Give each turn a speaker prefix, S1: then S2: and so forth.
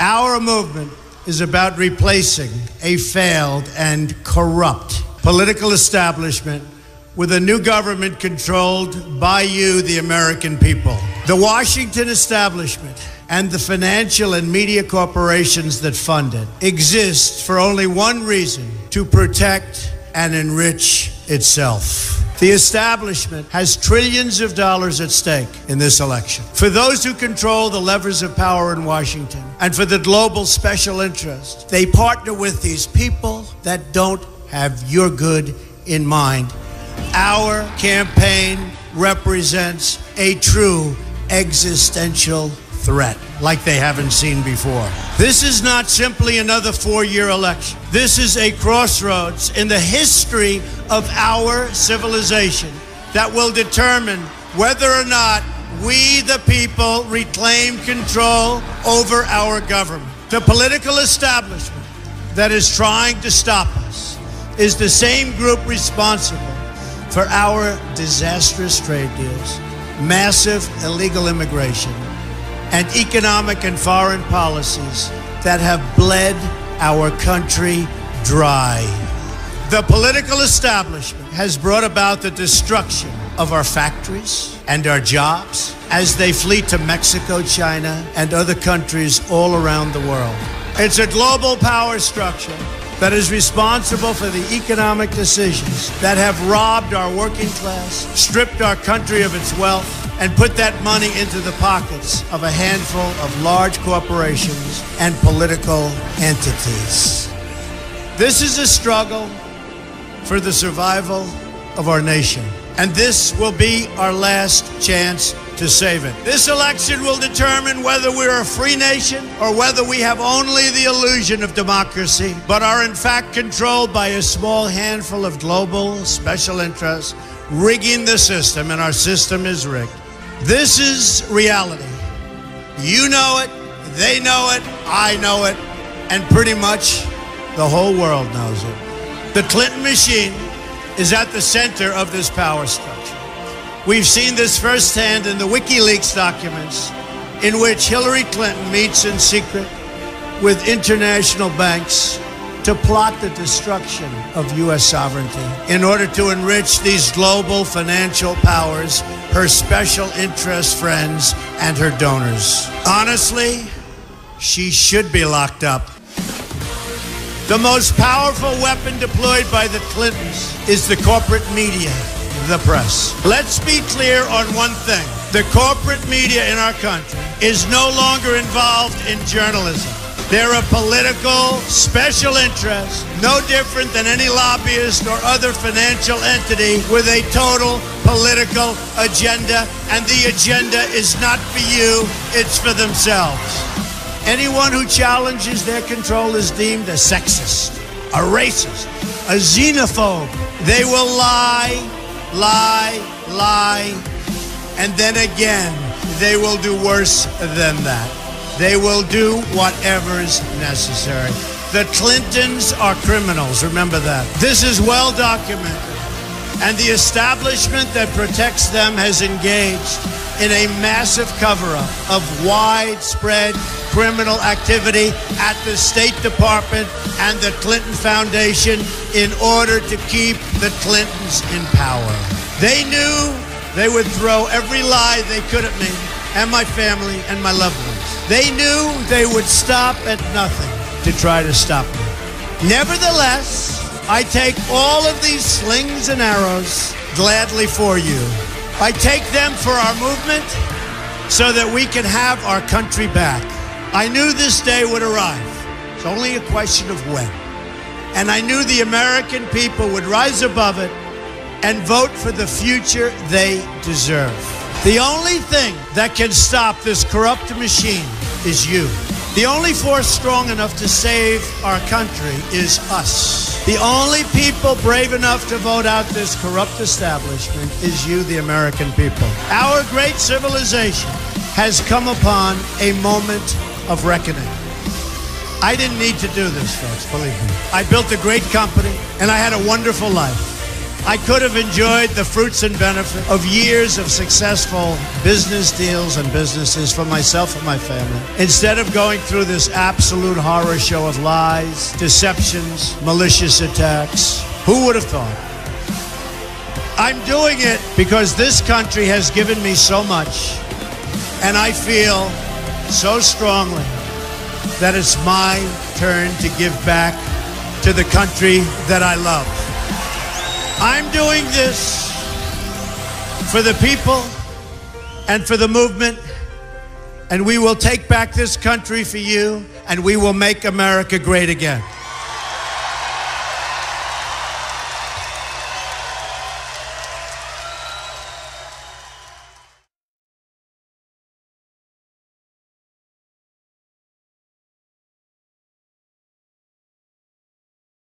S1: Our movement is about replacing a failed and corrupt political establishment with a new government controlled by you, the American people. The Washington establishment and the financial and media corporations that fund it exist for only one reason: to protect and enrich itself. The establishment has trillions of dollars at stake in this election. For those who control the levers of power in Washington and for the global special interest, they partner with these people that don't have your good in mind. Our campaign represents a true existential threat like they haven't seen before. This is not simply another four-year election. This is a crossroads in the history of our civilization that will determine whether or not we, the people, reclaim control over our government. The political establishment that is trying to stop us is the same group responsible for our disastrous trade deals, massive illegal immigration, and economic and foreign policies that have bled our country dry. The political establishment has brought about the destruction of our factories and our jobs as they flee to Mexico, China, and other countries all around the world. It's a global power structure that is responsible for the economic decisions that have robbed our working class, stripped our country of its wealth, and put that money into the pockets of a handful of large corporations and political entities. This is a struggle for the survival of our nation, and this will be our last chance to save it. This election will determine whether we're a free nation or whether we have only the illusion of democracy, but are in fact controlled by a small handful of global special interests rigging the system, and our system is rigged. This is reality. You know it, they know it, I know it, and pretty much the whole world knows it. The Clinton machine is at the center of this power structure. We've seen this firsthand in the WikiLeaks documents, in which Hillary Clinton meets in secret with international banks to plot the destruction of U.S. sovereignty in order to enrich these global financial powers, her special interest friends, and her donors. Honestly, she should be locked up. The most powerful weapon deployed by the Clintons is the corporate media, the press. Let's be clear on one thing. The corporate media in our country is no longer involved in journalism. They're a political special interest, no different than any lobbyist or other financial entity with a total political agenda, and the agenda is not for you, it's for themselves. Anyone who challenges their control is deemed a sexist, a racist, a xenophobe. They will lie, and then again, they will do worse than that. They will do whatever is necessary. The Clintons are criminals, remember that. This is well documented, and the establishment that protects them has engaged in a massive cover-up of widespread criminal activity at the State Department and the Clinton Foundation in order to keep the Clintons in power. They knew they would throw every lie they could at me and my family and my loved ones. They knew they would stop at nothing to try to stop me. Nevertheless, I take all of these slings and arrows gladly for you. I take them for our movement so that we can have our country back. I knew this day would arrive. It's only a question of when. And I knew the American people would rise above it and vote for the future they deserve. The only thing that can stop this corrupt machine is you. The only force strong enough to save our country is us. The only people brave enough to vote out this corrupt establishment is you, the American people. Our great civilization has come upon a moment of reckoning. I didn't need to do this, folks, believe me. I built a great company, and I had a wonderful life. I could have enjoyed the fruits and benefit of years of successful business deals and businesses for myself and my family, instead of going through this absolute horror show of lies, deceptions, malicious attacks. Who would have thought? I'm doing it because this country has given me so much, and I feel so strongly that it's my turn to give back to the country that I love. I'm doing this for the people and for the movement, and we will take back this country for you, and we will make America great again.